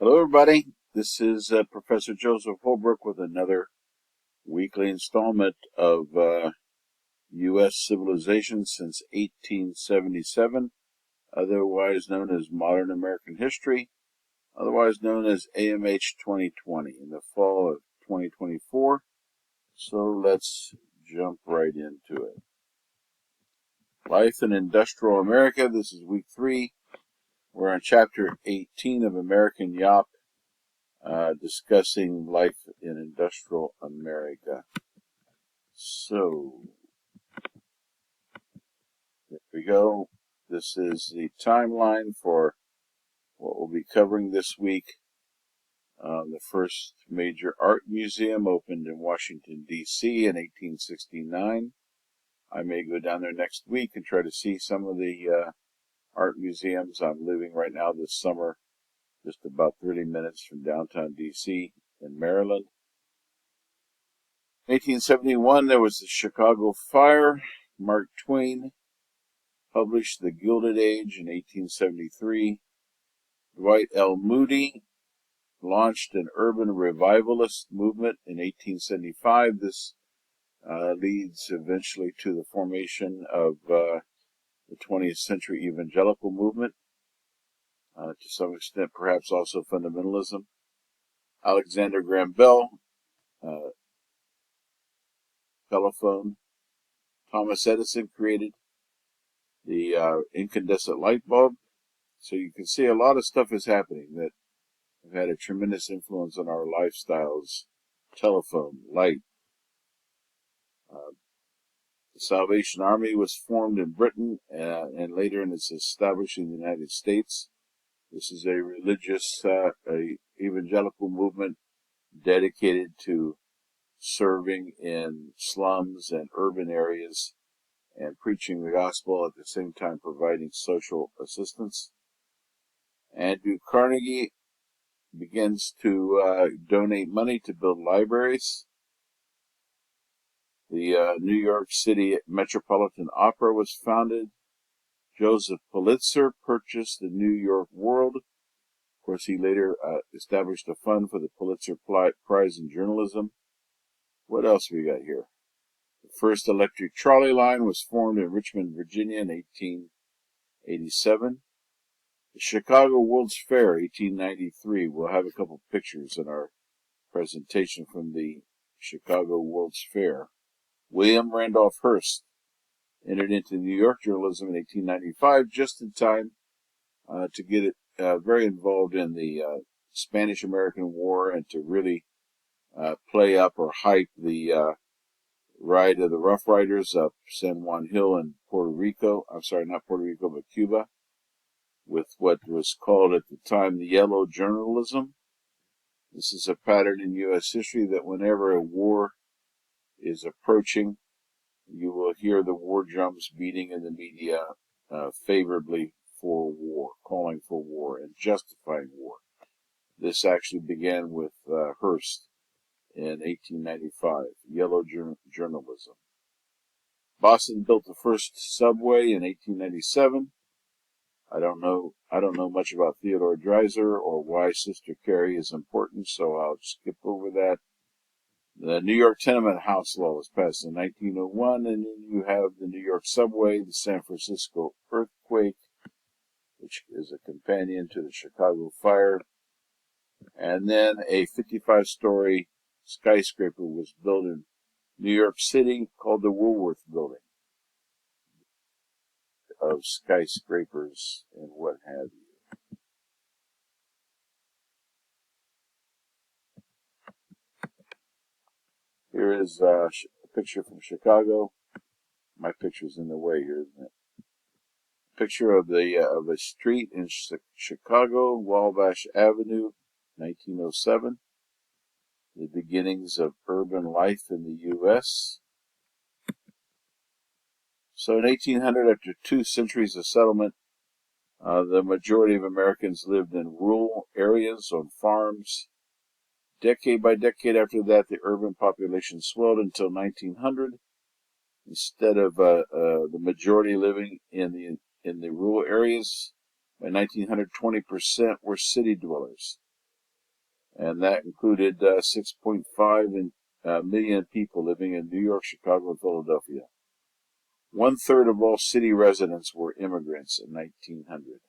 Hello, everybody. This is Professor Joseph Holbrook with another weekly installment of U.S. Civilization since 1877, otherwise known as Modern American History, otherwise known as AMH 2020, in the fall of 2024. So let's jump right into it. Life in Industrial America. This is week 3. We're on chapter 18 of American YAWP. Discussing life in industrial America. So, there we go. This is the timeline for what we'll be covering this week. The first major art museum opened in Washington, D.C. in 1869. I may go down there next week and try to see some of the art museums. I'm living right now this summer just about 30 minutes from downtown D.C. in Maryland. 1871, there was the Chicago Fire. Mark Twain published The Gilded Age in 1873. Dwight L. Moody launched an urban revivalist movement in 1875. This leads eventually to the formation of the 20th century evangelical movement, to some extent perhaps also fundamentalism. Alexander Graham Bell, telephone. Thomas Edison created the incandescent light bulb. So you can see a lot of stuff is happening that have had a tremendous influence on our lifestyles. Telephone, light. The Salvation Army was formed in Britain and later in its established in the United States. This is a religious, evangelical movement dedicated to serving in slums and urban areas and preaching the gospel, at the same time providing social assistance. Andrew Carnegie begins to donate money to build libraries. The New York City Metropolitan Opera was founded. Joseph Pulitzer purchased the New York World. Of course, he later established a fund for the Pulitzer Prize in Journalism. What else we got here? The first electric trolley line was formed in Richmond, Virginia in 1887. The Chicago World's Fair, 1893. We'll have a couple pictures in our presentation from the Chicago World's Fair. William Randolph Hearst entered into New York journalism in 1895, just in time to get it very involved in the Spanish-American War and to really play up or hype the ride of the Rough Riders up San Juan Hill in Puerto Rico. I'm sorry, not Puerto Rico, but Cuba, with what was called at the time the yellow journalism. This is a pattern in U.S. history that whenever a war is approaching, you will hear the war drums beating in the media favorably for war, calling for war, and justifying war. This actually began with Hearst in 1895, yellow journalism. Boston built the first subway in 1897. I don't know much about Theodore Dreiser or why Sister Carrie is important, so I'll skip over that. The New York Tenement House Law was passed in 1901, and then you have the New York subway, the San Francisco earthquake, which is a companion to the Chicago fire, and then a 55-story skyscraper was built in New York City called the Woolworth Building, of skyscrapers and what have you. Here is a picture from Chicago. My picture's in the way here, isn't it? Picture of a street in Chicago, Wabash Avenue, 1907. The beginnings of urban life in the U.S. So in 1800, after 2 centuries of settlement, the majority of Americans lived in rural areas on farms. Decade by decade after that, the urban population swelled until 1900. Instead of the majority living in the rural areas, by 1900, 20% were city dwellers. and that included 6.5 million people living in New York, Chicago, and Philadelphia. 1/3 of all city residents were immigrants in 1900.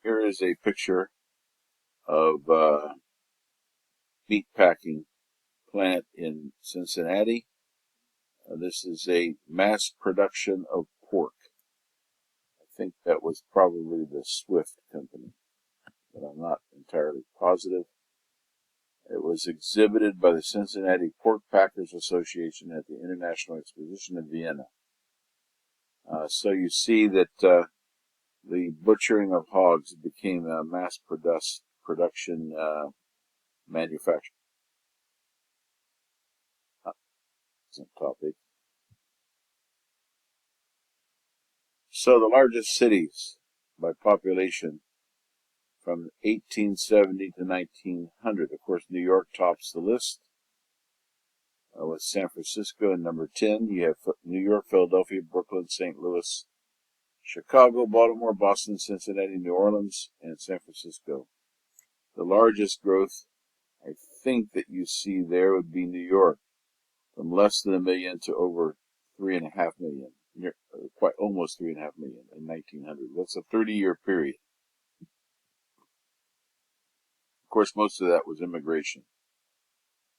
Here is a picture of a meatpacking plant in Cincinnati. This is a mass production of pork. I think that was probably the Swift company, but I'm not entirely positive. It was exhibited by the Cincinnati Pork Packers Association at the International Exposition in Vienna. So you see that the butchering of hogs became a mass production manufacture. Topic. So the largest cities by population from 1870 to 1900. Of course, New York tops the list with San Francisco in number 10. You have New York, Philadelphia, Brooklyn, St. Louis, Chicago, Baltimore, Boston, Cincinnati, New Orleans, and San Francisco. The largest growth, I think, that you see there would be New York, from less than 1 million to over 3.5 million, quite almost 3.5 million in 1900. That's a 30-year period. Of course, most of that was immigration.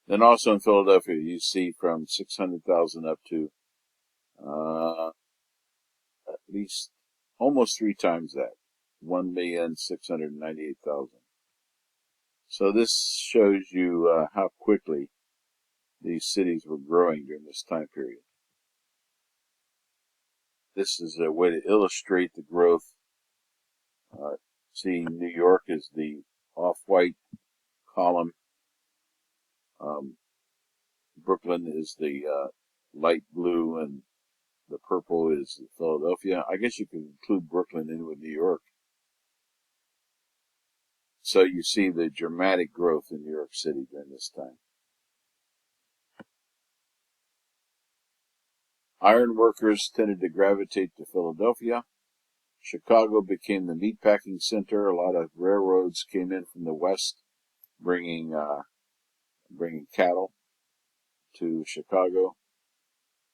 Then also in Philadelphia, you see from 600,000 up to at least almost 3 times that, 1,698,000. So this shows you how quickly these cities were growing during this time period. This is a way to illustrate the growth. See, New York is the off-white column. Brooklyn is the light blue, and the purple is Philadelphia. I guess you could include Brooklyn in with New York. So you see the dramatic growth in New York City during this time. Iron workers tended to gravitate to Philadelphia. Chicago became the meatpacking center. A lot of railroads came in from the west, bringing cattle to Chicago.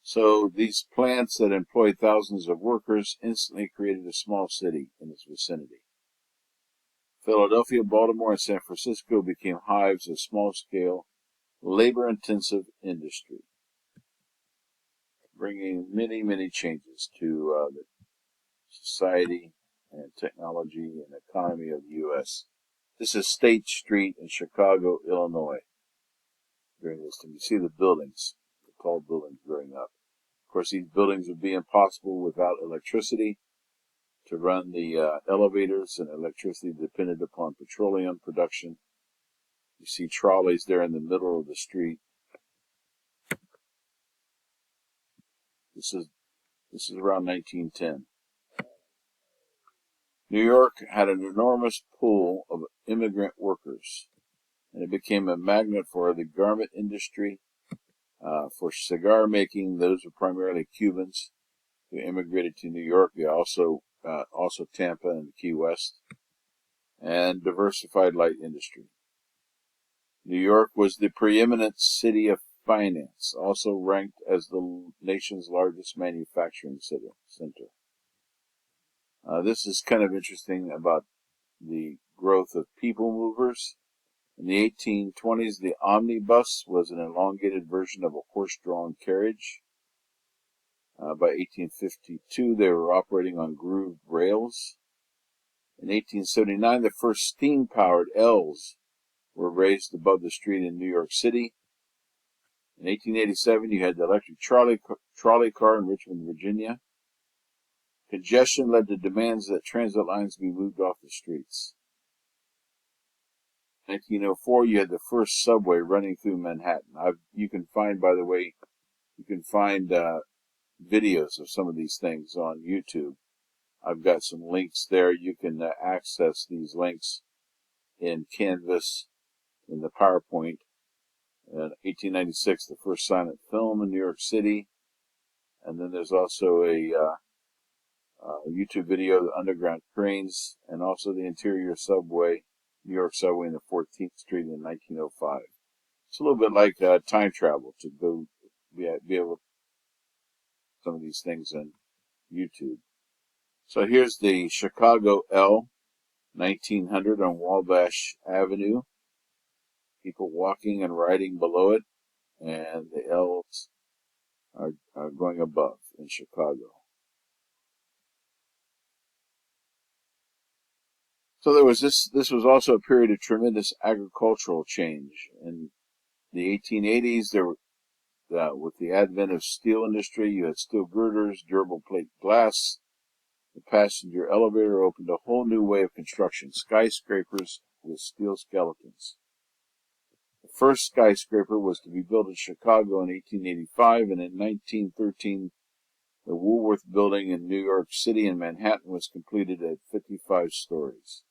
So these plants that employed thousands of workers instantly created a small city in its vicinity. Philadelphia, Baltimore, and San Francisco became hives of small-scale, labor-intensive industry, bringing many, many changes to the society and technology and economy of the U.S. This is State Street in Chicago, Illinois. During this time, you see the buildings, the tall buildings growing up. Of course, these buildings would be impossible without electricity. To run the elevators, and electricity depended upon petroleum production. You see trolleys there in the middle of the street. This is around 1910. New York had an enormous pool of immigrant workers, and it became a magnet for the garment industry, for cigar making. Those were primarily Cubans who immigrated to New York. They also Tampa and Key West, and diversified light industry. New York was the preeminent city of finance, also ranked as the nation's largest manufacturing center. This is kind of interesting about the growth of people movers. In the 1820s, the omnibus was an elongated version of a horse-drawn carriage. By 1852, they were operating on grooved rails. In 1879, the first steam-powered L's were raised above the street in New York City. In 1887, you had the electric trolley car in Richmond, Virginia. Congestion led to demands that transit lines be moved off the streets. In 1904, you had the first subway running through Manhattan. You can find, by the way, videos of some of these things on YouTube. I've got some links there. You can access these links in Canvas, in the PowerPoint. In 1896, the first silent film in New York City. And then there's also a YouTube video of the underground trains and also the interior subway, New York subway in the 14th Street in 1905. It's a little bit like time travel to go be able to some of these things on YouTube. So here's the Chicago L, 1900 on Wabash Avenue. People walking and riding below it, and the L's are going above in Chicago. So there was this was also a period of tremendous agricultural change. In the 1880s, there were, with the advent of steel industry, you had steel girders, durable plate glass. The passenger elevator opened a whole new way of construction, skyscrapers with steel skeletons. The first skyscraper was to be built in Chicago in 1885, and in 1913, the Woolworth Building in New York City and Manhattan was completed at 55 stories.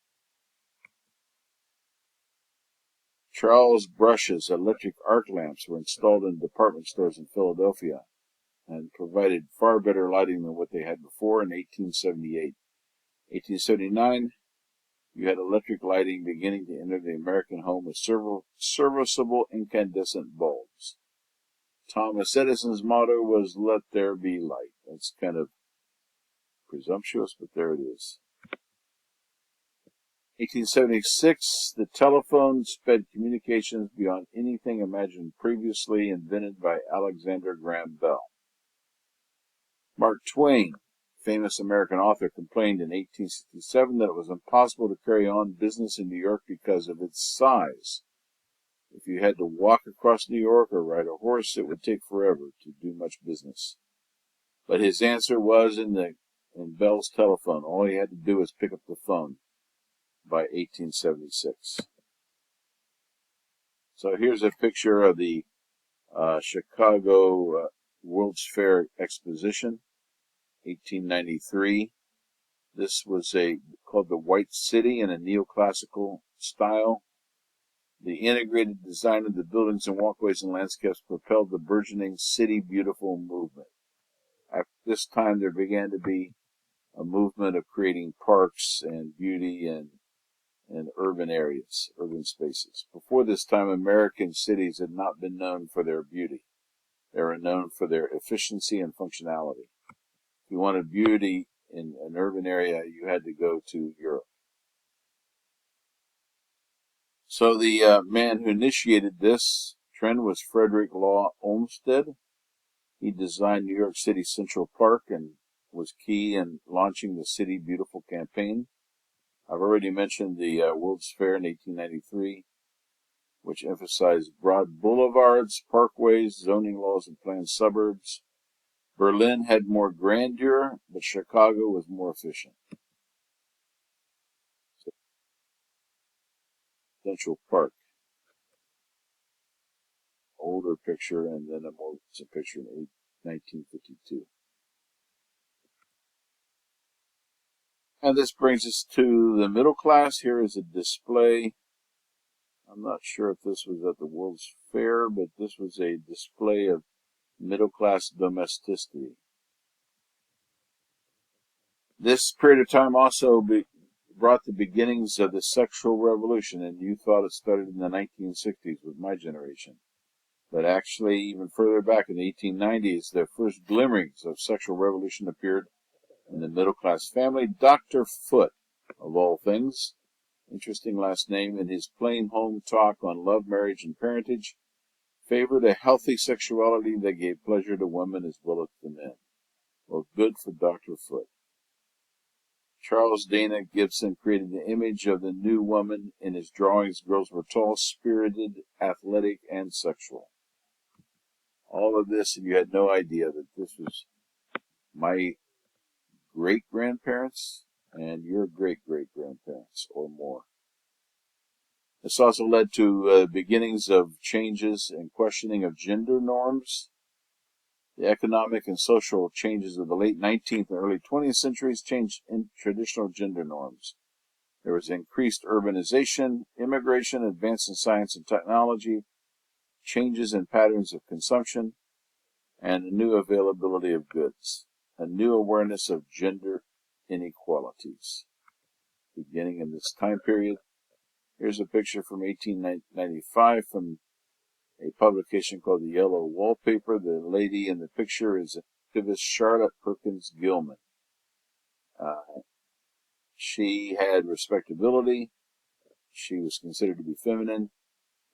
Charles Brush's electric arc lamps were installed in department stores in Philadelphia and provided far better lighting than what they had before in 1878. 1879, you had electric lighting beginning to enter the American home with several serviceable incandescent bulbs. Thomas Edison's motto was, "Let there be light." That's kind of presumptuous, but there it is. 1876, the telephone sped communications beyond anything imagined previously, invented by Alexander Graham Bell. Mark Twain, famous American author, complained in 1867 that it was impossible to carry on business in New York because of its size. If you had to walk across New York or ride a horse, it would take forever to do much business. But his answer was in Bell's telephone. All he had to do was pick up the phone by 1876. So here's a picture of the Chicago World's Fair Exposition, 1893. This was called the White City in a neoclassical style. The integrated design of the buildings and walkways and landscapes propelled the burgeoning City Beautiful movement. At this time, there began to be a movement of creating parks and beauty and urban areas, urban spaces. Before this time, American cities had not been known for their beauty. They were known for their efficiency and functionality. If you wanted beauty in an urban area, you had to go to Europe. So the man who initiated this trend was Frederick Law Olmsted. He designed New York City Central Park and was key in launching the City Beautiful campaign. I've already mentioned the World's Fair in 1893, which emphasized broad boulevards, parkways, zoning laws, and planned suburbs. Berlin had more grandeur, but Chicago was more efficient. Central Park, older picture, and then a more recent picture in 1952. And this brings us to the middle class. Here is a display. I'm not sure if this was at the World's Fair, but this was a display of middle-class domesticity. This period of time also brought the beginnings of the sexual revolution, and you thought it started in the 1960s with my generation. But actually, even further back in the 1890s, the first glimmerings of sexual revolution appeared in the middle-class family. Dr. Foote, of all things, interesting last name, in his plain home talk on love, marriage, and parentage, favored a healthy sexuality that gave pleasure to women as well as to men. Well, good for Dr. Foote. Charles Dana Gibson created the image of the new woman. In his drawings, girls were tall, spirited, athletic, and sexual. All of this, and you had no idea that this was my great-grandparents and your great-great-grandparents or more. This also led to beginnings of changes and questioning of gender norms. The economic and social changes of the late 19th and early 20th centuries changed traditional gender norms. There was increased urbanization, immigration, advance in science and technology, changes in patterns of consumption, and a new availability of goods, a new awareness of gender casualties beginning in this time period. Here's a picture from 1895 from a publication called the Yellow Wallpaper. The lady in the picture is activist Charlotte Perkins Gilman. She had respectability. She was considered to be feminine,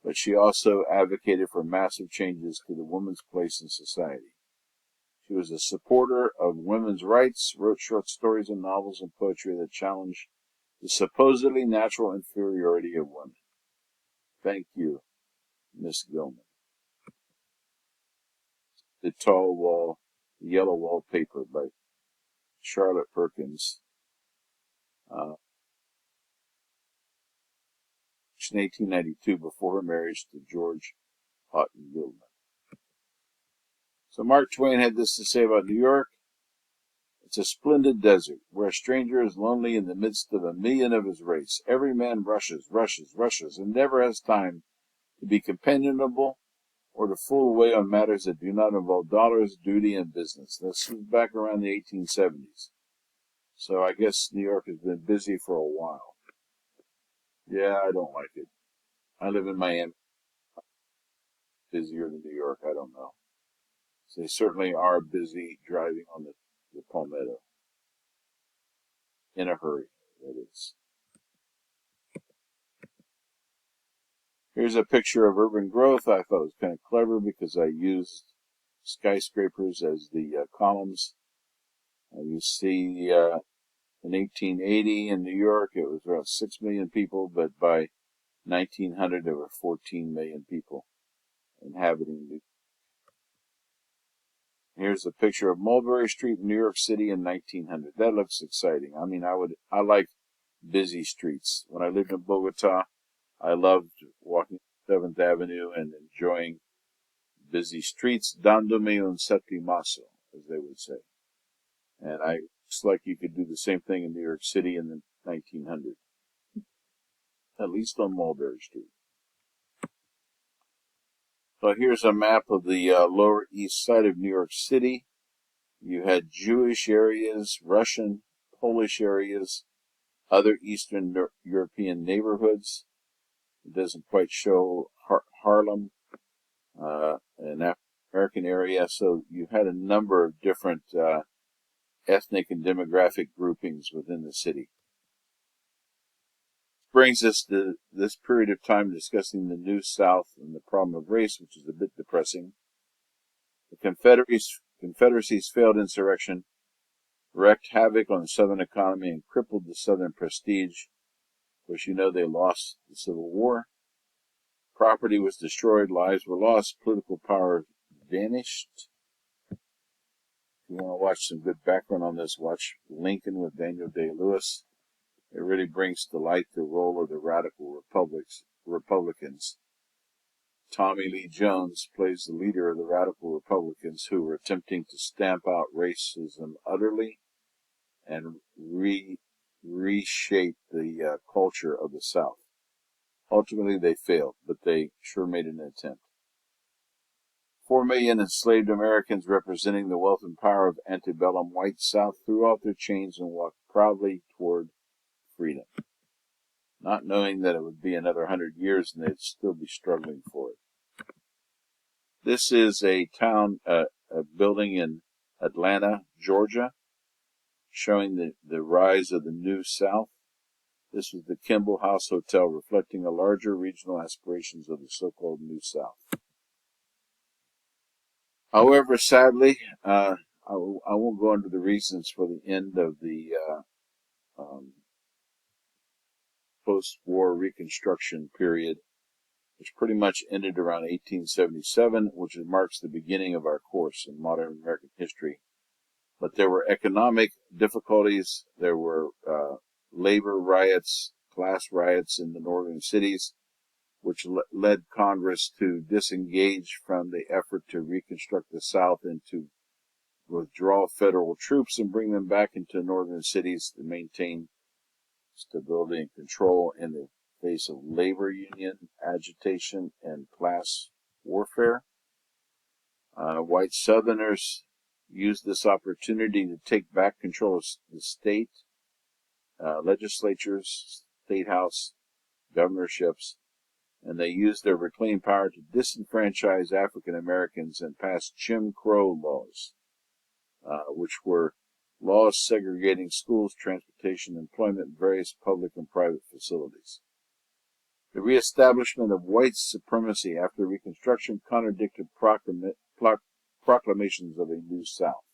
but she also advocated for massive changes to the woman's place in society. She was a supporter of women's rights, wrote short stories and novels and poetry that challenged the supposedly natural inferiority of women. Thank you, Miss Gilman. The Yellow Wallpaper by Charlotte Perkins. In 1892, before her marriage to George Houghton Gilman. So Mark Twain had this to say about New York. It's a splendid desert, where a stranger is lonely in the midst of a million of his race. Every man rushes, and never has time to be companionable or to fool away on matters that do not involve dollars, duty, and business. This was back around the 1870s. So I guess New York has been busy for a while. Yeah, I don't like it. I live in Miami. Busier than New York, I don't know. So they certainly are busy driving on the Palmetto. In a hurry, that is. Here's a picture of urban growth. I thought it was kind of clever because I used skyscrapers as the columns. You see, in 1880 in New York, it was around 6 million people, but by 1900, there were 14 million people inhabiting New York. Here's a picture of Mulberry Street in New York City in 1900. That looks exciting. I mean, I like busy streets. When I lived in Bogota, I loved walking 7th Avenue and enjoying busy streets, dándome un septimazo, as they would say. And it's like you could do the same thing in New York City in the 1900s, at least on Mulberry Street. So here's a map of the Lower East Side of New York City. You had Jewish areas, Russian, Polish areas, other Eastern European neighborhoods. It doesn't quite show Harlem, an African area. So you had a number of different ethnic and demographic groupings within the city. Brings us to this period of time discussing the New South and the problem of race, which is a bit depressing. The Confederacy's failed insurrection wreaked havoc on the Southern economy and crippled the Southern prestige. Of course, you know they lost the Civil War. Property was destroyed, lives were lost, political power vanished. If you want to watch some good background on this, watch Lincoln with Daniel Day-Lewis. It really brings to light the role of the radical Republicans. Tommy Lee Jones plays the leader of the radical Republicans who were attempting to stamp out racism utterly and reshape the culture of the South. Ultimately, they failed, but they sure made an attempt. 4 million enslaved Americans representing the wealth and power of antebellum white South threw off their chains and walked proudly toward freedom, not knowing that it would be another 100 years and they'd still be struggling for it. This is a building in Atlanta, Georgia, showing the rise of the New South. This was the Kimball House Hotel, reflecting a larger regional aspirations of the so-called New South. However, sadly, I won't go into the reasons for the end of the post-war Reconstruction period, which pretty much ended around 1877, which marks the beginning of our course in modern American history. But there were economic difficulties, there were labor riots, class riots in the northern cities, which led Congress to disengage from the effort to reconstruct the South and to withdraw federal troops and bring them back into northern cities to maintain stability and control in the face of labor union agitation and class warfare. White Southerners used this opportunity to take back control of the state legislatures, state house, governorships, and they used their reclaimed power to disenfranchise African Americans and pass Jim Crow laws, which were laws segregating schools, transportation, employment, and various public and private facilities. The reestablishment of white supremacy after Reconstruction contradicted proclamations of a new South.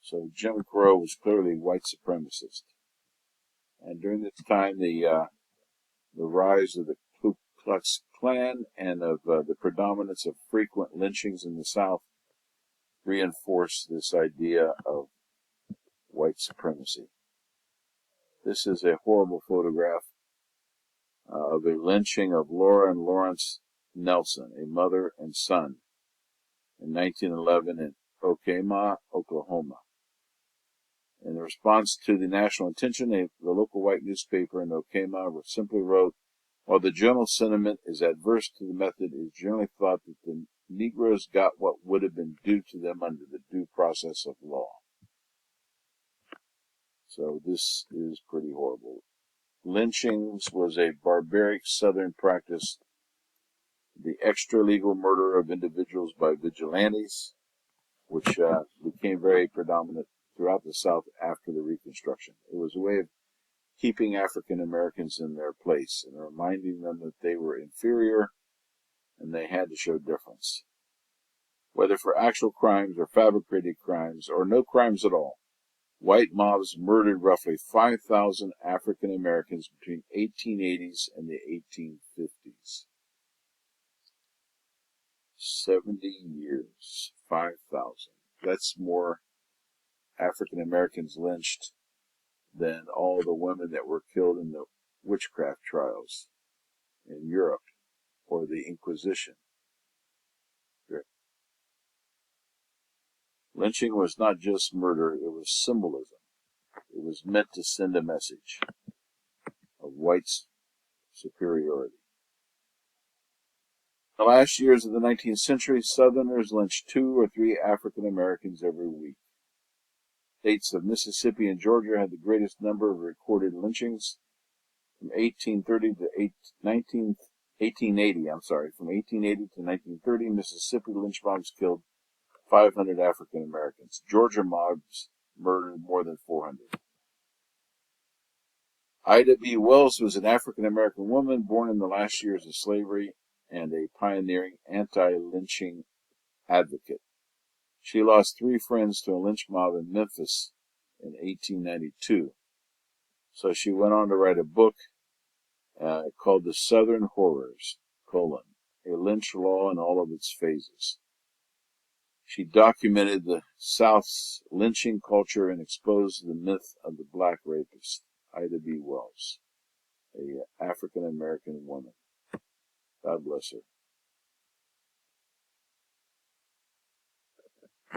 So Jim Crow was clearly white supremacist. And during this time, the rise of the Ku Klux Klan and of the predominance of frequent lynchings in the South reinforced this idea of white supremacy. This is a horrible photograph of a lynching of Laura and Lawrence Nelson, a mother and son, in 1911 in Okemah, Oklahoma. In response to the national attention, the local white newspaper in Okemah simply wrote, "While the general sentiment is adverse to the method, it is generally thought that the Negroes got what would have been due to them under the due process of law." So this is pretty horrible. Lynchings was a barbaric Southern practice, the extra-legal murder of individuals by vigilantes, which became very predominant throughout the South after the Reconstruction. It was a way of keeping African Americans in their place and reminding them that they were inferior and they had to show difference. Whether for actual crimes or fabricated crimes or no crimes at all, white mobs murdered roughly 5,000 African Americans between 1880s and the 1850s. 70 years, 5,000. That's more African Americans lynched than all the women that were killed in the witchcraft trials in Europe or the Inquisition. Lynching was not just murder, it was symbolism. It was meant to send a message of whites' superiority. In the last years of the 19th century, Southerners lynched 2 or 3 African Americans every week. States of Mississippi and Georgia had the greatest number of recorded lynchings. From 1830 to 1880, from 1880 to 1930, Mississippi lynch mobs killed 500 African Americans. Georgia mobs murdered more than 400. Ida B. Wells was an African American woman born in the last years of slavery and a pioneering anti-lynching advocate. She lost 3 friends to a lynch mob in Memphis in 1892. So she went on to write a book called The Southern Horrors, a lynch law in all of its phases. She documented the South's lynching culture and exposed the myth of the black rapist. Ida B. Wells, an African American woman. God bless her.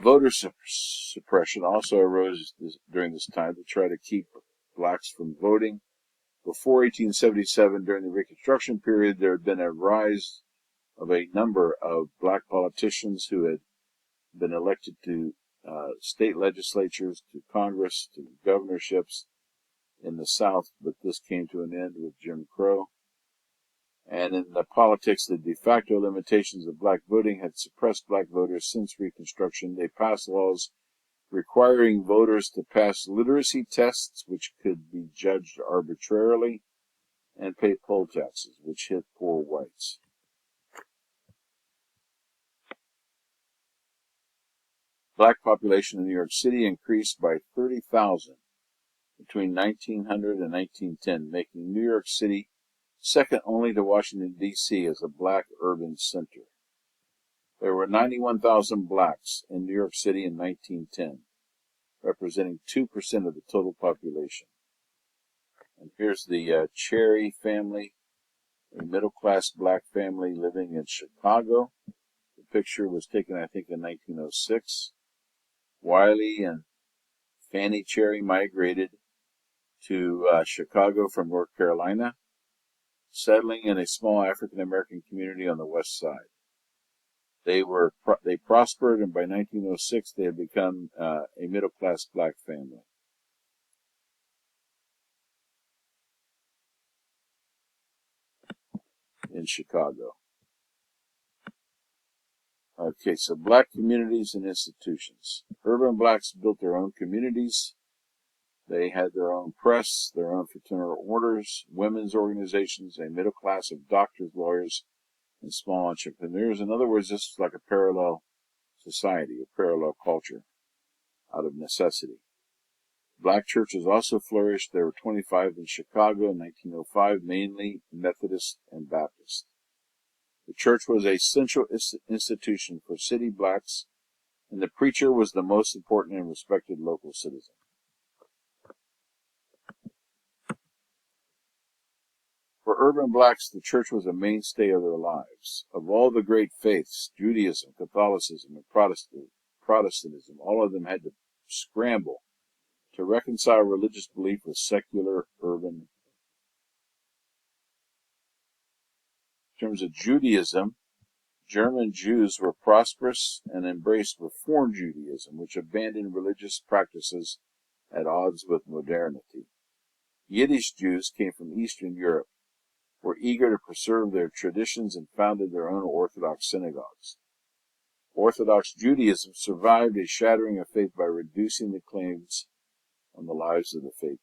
Voter suppression also arose during this time to try to keep blacks from voting. Before 1877, during the Reconstruction period, there had been a rise of a number of black politicians who had been elected to state legislatures, to Congress, to governorships in the South, but this came to an end with Jim Crow. And in the politics, the de facto limitations of black voting had suppressed black voters since Reconstruction. They passed laws requiring voters to pass literacy tests, which could be judged arbitrarily, and pay poll taxes, which hit poor whites. Black population in New York City increased by 30,000 between 1900 and 1910, making New York City second only to Washington, D.C. as a black urban center. There were 91,000 blacks in New York City in 1910, representing 2% of the total population. And here's the Cherry family, a middle-class black family living in Chicago. The picture was taken, I think, in 1906. Wiley and Fannie Cherry migrated to Chicago from North Carolina, settling in a small African American community on the west side. They prospered, and by 1906 they had become a middle class black family. in Chicago. Okay, so black communities and institutions. Urban blacks built their own communities. They had their own press, their own fraternal orders, women's organizations, a middle class of doctors, lawyers, and small entrepreneurs. In other words, this was like a parallel society, a parallel culture out of necessity. Black churches also flourished. There were 25 in Chicago in 1905, mainly Methodist and Baptist. The church was a central institution for city blacks, and the preacher was the most important and respected local citizen. For urban blacks, the church was a mainstay of their lives. Of all the great faiths, Judaism, Catholicism, and Protestantism, all of them had to scramble to reconcile religious belief with secular urban. In terms of Judaism, German Jews were prosperous and embraced Reform Judaism, which abandoned religious practices at odds with modernity. Yiddish Jews came from Eastern Europe, were eager to preserve their traditions, and founded their own Orthodox synagogues. Orthodox Judaism survived a shattering of faith by reducing the claims on the lives of the faithful.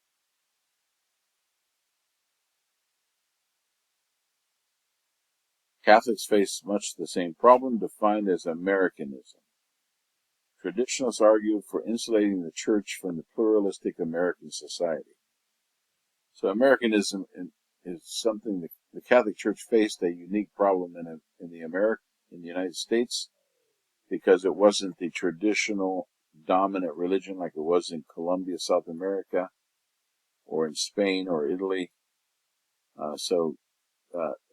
Catholics faced much the same problem, defined as Americanism. Traditionalists argued for insulating the church from the pluralistic American society. So Americanism is something that the Catholic Church faced a unique problem in the United States, because it wasn't the traditional dominant religion like it was in Colombia, South America, or in Spain or Italy.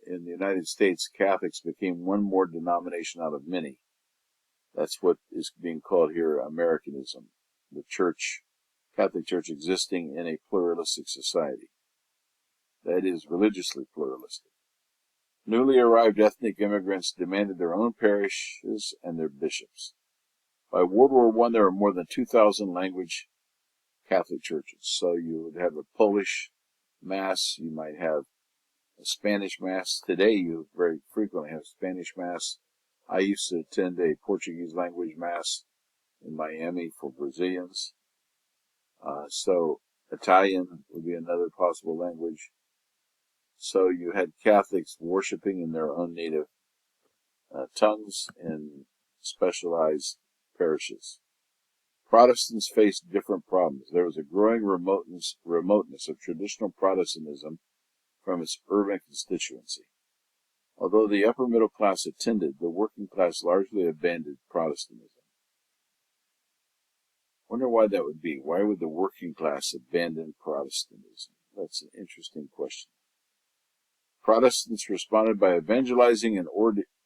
In the United States, Catholics became one more denomination out of many. That's what is being called here Americanism, the church, Catholic Church existing in a pluralistic society. That is, religiously pluralistic. Newly arrived ethnic immigrants demanded their own parishes and their bishops. By World War I, there were more than 2,000 language Catholic churches. So you would have a Polish Mass, you might have a Spanish Mass. Today you very frequently have Spanish Mass. I used to attend a Portuguese language Mass in Miami for Brazilians. So Italian would be another possible language. So you had Catholics worshiping in their own native tongues in specialized parishes. Protestants faced different problems. There was a growing remoteness of traditional Protestantism from its urban constituency. Although the upper middle class attended, the working class largely abandoned Protestantism. Wonder why that would be. Why would the working class abandon Protestantism? That's an interesting question. Protestants responded by evangelizing and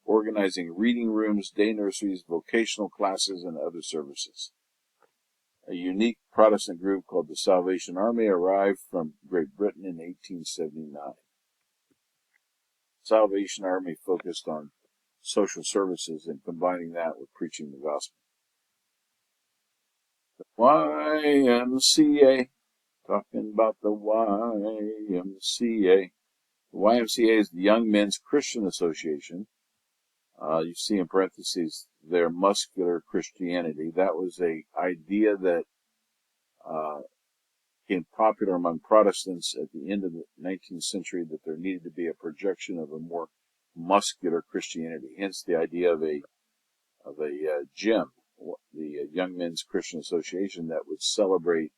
organizing reading rooms, day nurseries, vocational classes, and other services. A unique Protestant group called the Salvation Army arrived from Great Britain in 1879. Salvation Army focused on social services and combining that with preaching the gospel. The YMCA, talking about the YMCA. The YMCA is the Young Men's Christian Association. You see in parentheses their muscular Christianity. That was an idea that became popular among Protestants at the end of the 19th century, that there needed to be a projection of a more muscular Christianity. Hence the idea of a gym, the Young Men's Christian Association, that would celebrate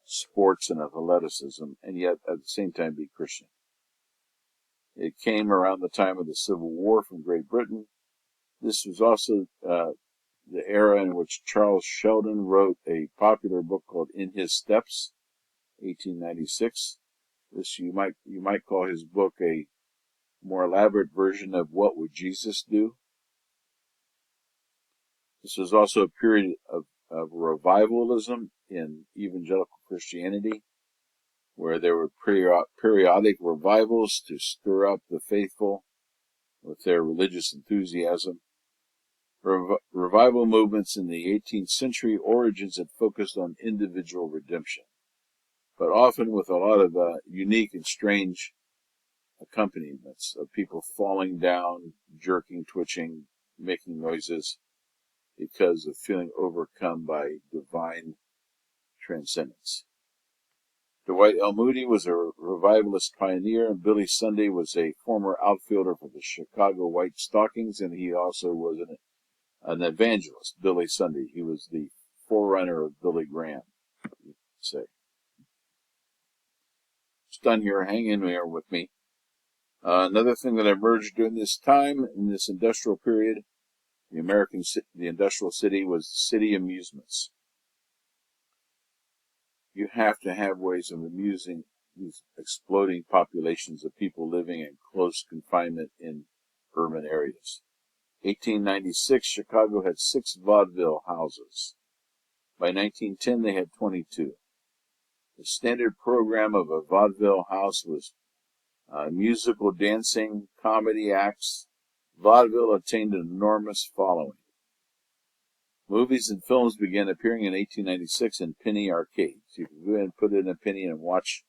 sports and athleticism and yet at the same time be Christian. It came around the time of the Civil War from Great Britain. This was also the era in which Charles Sheldon wrote a popular book called In His Steps, 1896. This you might call his book a more elaborate version of What Would Jesus Do? This was also a period of revivalism in evangelical Christianity, where there were periodic revivals to stir up the faithful with their religious enthusiasm. Revival movements in the 18th century origins had focused on individual redemption, but often with a lot of unique and strange accompaniments of people falling down, jerking, twitching, making noises because of feeling overcome by divine transcendence. Dwight L. Moody was a revivalist pioneer, and Billy Sunday was a former outfielder for the Chicago White Stockings, and he also was an evangelist, Billy Sunday. He was the forerunner of Billy Graham, you could say. Just done here. Hang in there with me. Another thing that emerged during this time, in this industrial period, the industrial city, was city amusements. You have to have ways of amusing these exploding populations of people living in close confinement in urban areas. 1896, Chicago had 6 vaudeville houses. By 1910, they had 22. The standard program of a vaudeville house was musical, dancing, comedy acts. Vaudeville attained an enormous following. Movies and films began appearing in 1896 in penny arcades. You can go ahead and put in a penny and watch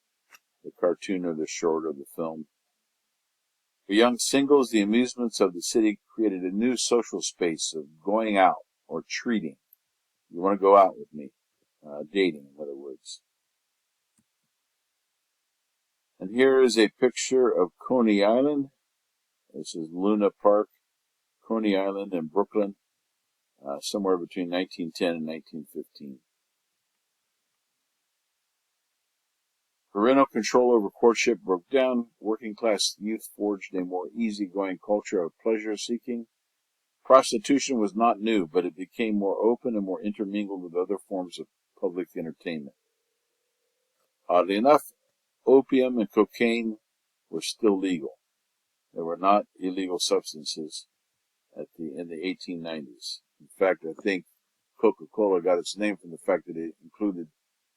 the cartoon or the short or the film. For young singles, the amusements of the city created a new social space of going out or treating. You want to go out with me. Dating, in other words. And here is a picture of Coney Island. This is Luna Park, Coney Island in Brooklyn, somewhere between 1910 and 1915. Parental control over courtship broke down. Working-class youth forged a more easygoing culture of pleasure-seeking. Prostitution was not new, but it became more open and more intermingled with other forms of public entertainment. Oddly enough, opium and cocaine were still legal. They were not illegal substances in the 1890s. In fact, I think Coca-Cola got its name from the fact that it included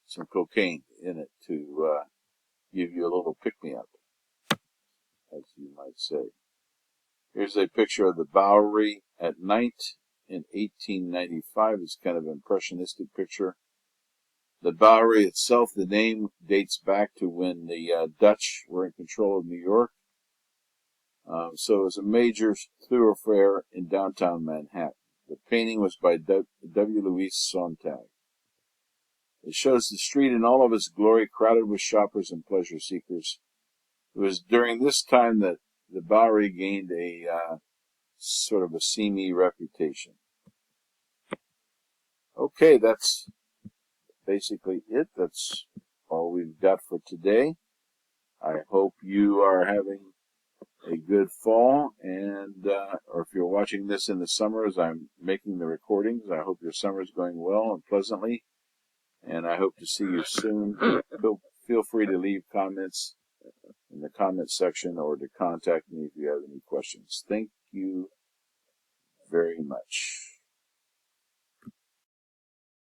some cocaine in it to give you a little pick-me-up, as you might say. Here's a picture of the Bowery at night in 1895. It's kind of an impressionistic picture. The Bowery itself, the name dates back to when the Dutch were in control of New York. So it was a major thoroughfare in downtown Manhattan. The painting was by W. Louis Sontag. It shows the street in all of its glory, crowded with shoppers and pleasure seekers. It was during this time that the Bowery gained a sort of a seamy reputation. Okay, that's basically it. That's all we've got for today. I hope you are having a good fall, and or if you're watching this in the summer as I'm making the recordings, I hope your summer is going well and pleasantly, and I hope to see you soon. Feel free to leave comments in the comment section or to contact me if you have any questions. Thank you very much.